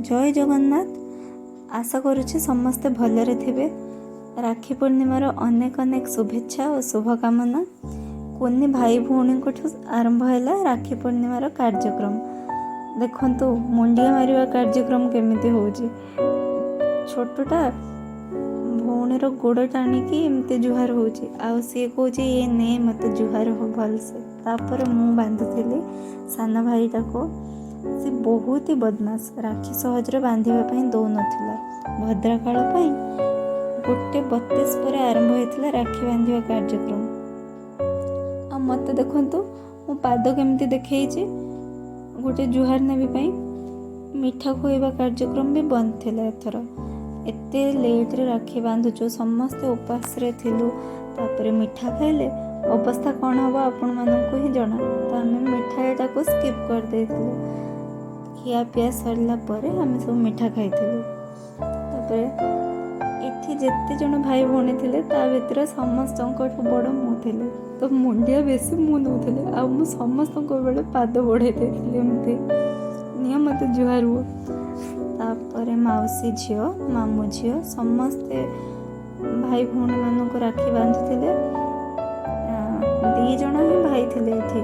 जय जगन्नाथ। आशा करुछि समस्ते भलरे थिबे। राखी पूर्णिमार अनेक अनेक शुभेच्छा और शुभकामना। कुनी भाई भौणी आरंभ है राखी पूर्णिमार कार्यक्रम। देखंतु मुंडिया मारिवा कार्यक्रम केमिति होउछि। छोटटा भौणीर गोड़ टाणिकी एमती जुहार होउछि आ सी कहूछि ये ने मते जुहार हो भलसे। तापर मु बांधुथिली साना भाईटा को। से बहुत ही बदमाश, राखी सहजरे बांधिबा दौ नथिला। भद्राकाल 1:32 पर आरंभ होता राखी बांधिबा कार्यक्रम। आ मत देखंतु मो पाद केमती देखैछि। गोटे जुहार नेबी मिठा खुआइबा कार्यक्रम भी बंद थिला। एथर एते लेट रे राखी बांधुचु, समस्ते उपास रे थिलु। तापरे मिठा खाइले अवस्था कौन हम आपण मानकु ही जना। तो आम मिठाईटा को स्किप कर देथिलु। खिया पिया सरला परे आम सब मिठा खाइथिलु। तापरे एठी जेते जन भाई भौणी थिले ता भितर समस्तंकठु बड़ मु थिले। तो मुंडिया बेसी मु नउथिले आ मु समस्तंक बेले पाद बढ़ाई देथिले। एमती नियम मते जुहार हुआ। तापरे माउसी झियो मामू झियो समस्ते भाई भौणी मानक राखी बांधुथिले। 2 जण ही भाई थिले एठी।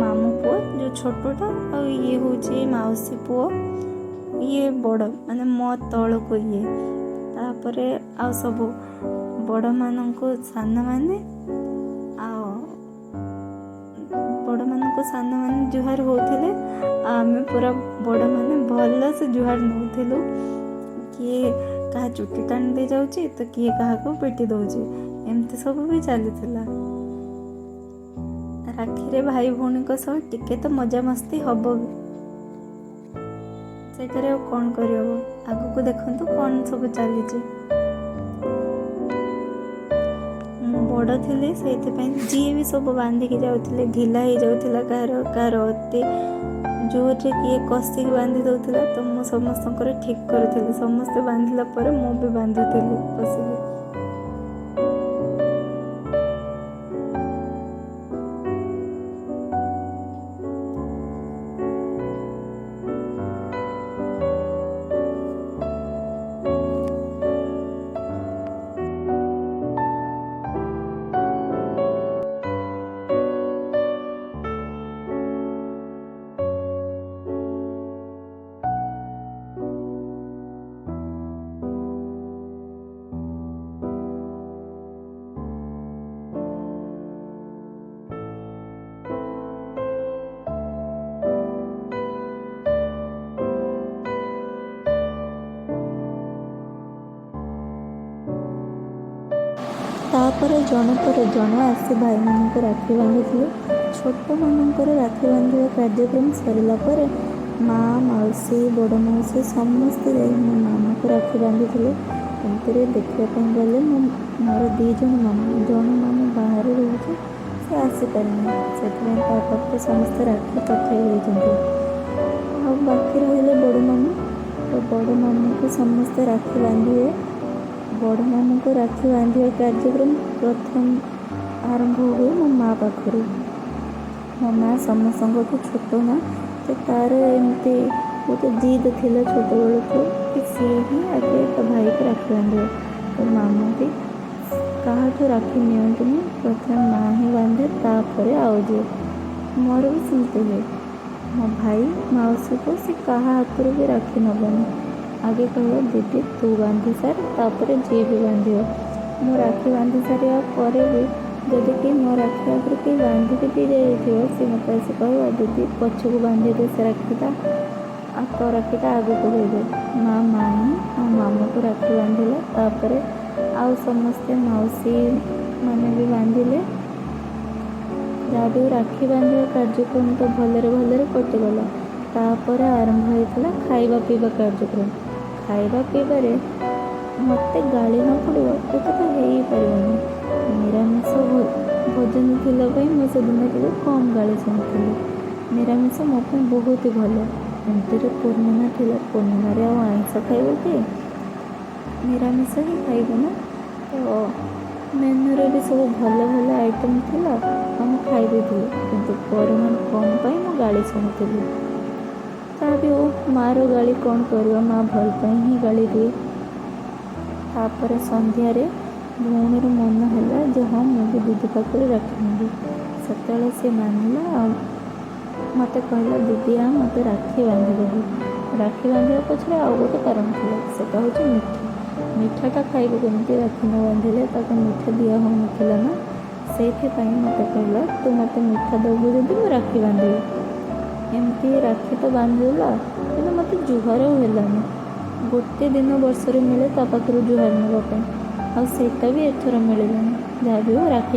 मामू पुओ जो छोटटा और ये हूँ माउसी पुओ, ये बड़ माने मो तल को ये। तापरे आ सब बड़ मानक सान माने बड़ मानक सान माने जुहार होथिले। आमे पूरा बड़ माने भल से जुहार नउथिलु। किए कहा चुटी टाणी दे जाउची तो किए कहा को पेटी दउची, एमती सब भी चलीथिला। राखी रे भाई भौणी को सब टिके तो मजा मस्ती हब। सेटारे कौन करहब, आगु को देखंतु कौन सब चली। बड़ थिले जी भी सब बांधिकी जाउथिले, ढिला हो जाउथिला कार अति जोर रे किए कषिक बांधि दउथिला। तो मु समस्त ठीक करुथिली। समस्ते बांधिला परे मु भी बांधुथिली कषिक। तापर जन पर जन आसी भाई मानक राखी बांधुଥିଲେ। छोट मानकर राखी बांधिबा कार्यक्रम सरला पर माँ मौसी बड़ मौसी समस्ते मो मामा को राखी बांधुଥିଲେ। एमती देखा गले मोर 2 जन मामा, जन मामा बाहर रोचे से आसीपारे से समस्त राखी पठाई आ बाकी रही बड़ मामू। तो बड़ मामू को समस्ते राखी बांधिए। बड़ मामू को राखी बांधिबा कार्यक्रम प्रथम आरंभ हुए मो माँ पाखर। मो माँ समस्त छोट माँ, तो तार एमती गोटे जिद थिला छोट बेलू कि सी ही आगे तो भाई को राखी बांधे। तो मामू भी कहा राखी नियंतुनी, प्रथम माँ ही बांधे तापर आउ जे। मोर भी सेमती हुए। मो भाई मौसी को सी कहा हाथ भी राखी नबनी, आगे कह दीदी तू बांधि सार तापर जी भी बांधि। मो राखी बांधि सारा पर भी जदि कि मो राखी आगे कहीं बांधिक दी जाइए सी मत आसी कह दीदी पछक बांधि दे से राखीटा आ तो राखीटा आगे को दे। माँ माई आ मामू को राखी बांधिले। तापर आउ समस्ते मौसी मैंने भी बांधिले। जहाँ राखी बांधिबा कार्यक्रम तो भलरे भलरे कटिगला। तापर आरंभ होता खाइबा पीवा कार्यक्रम। खाइबा पीबारे मते गाली न पड़ो एटा तो हो ही पारनी। निरामिष भोजन थिला मो से दिन टे कम गाली शुणुली। निरामिष मो बहुत ही भल। एमती पूर्णिमा थिला, पूर्णिमा रे आइंस खाइब कि निरामिष ही खाइब ना। तो मेन्यू रे भी सब भल भल आइटम थिला, हम खाई देथिलु, किंतु परिमाण कम पाई मो गाली शुणुली। ତାହା ବି ହଉ, ମାଆର ଗାଳି କ'ଣ କରିବା, ମା' ଭଲ ପାଇଁ ହିଁ ଗାଳି ଦିଏ। ତାପରେ ସନ୍ଧ୍ୟାରେ ଭଉଣୀର ମନ ହେଲା ଯେ ହଁ ମୁଁ ବି ଦିଦି ପାଖରେ ରାକ୍ଷୀ ବାନ୍ଧିବି। ସେତେବେଳେ ସେ ମାନିଲା ଆଉ ମୋତେ କହିଲା ଦିଦି ମୋତେ ରାକ୍ଷୀ ବାନ୍ଧିଦେବୁ। ରାକ୍ଷୀ ବାନ୍ଧିବା ପଛରେ ଆଉ ଗୋଟେ କାରଣ ଥିଲା, ସେଟା ହେଉଛି ମିଠା। ମିଠାଟା ଖାଇବ କେମିତି, ରାକ୍ଷୀ ନ ବାନ୍ଧିଲେ ତାକୁ ମିଠା ଦିଆ ହେଉନଥିଲା ନା, ସେଇଥିପାଇଁ ମୋତେ କହିଲା ତୁ ମୋତେ ମିଠା ଦେବୁ ଯଦି ମୁଁ ରାକ୍ଷୀ ବାନ୍ଧିବି। ଏମିତି ରାକ୍ଷୀ ତ ବାନ୍ଧିଦେଲା, କିନ୍ତୁ ମୋତେ ଜୁହାର ଆଉ ହେଲାନି। ଗୋଟେ ଦିନ ବର୍ଷରେ ମିଳେ ତା ପାଖରୁ ଜୁହାର ନେବା ପାଇଁ, ଆଉ ସେଇଟା ବି ଏଥର ମିଳିଲାନି। ଯାହା ବି ହଉ ରାକ୍ଷୀ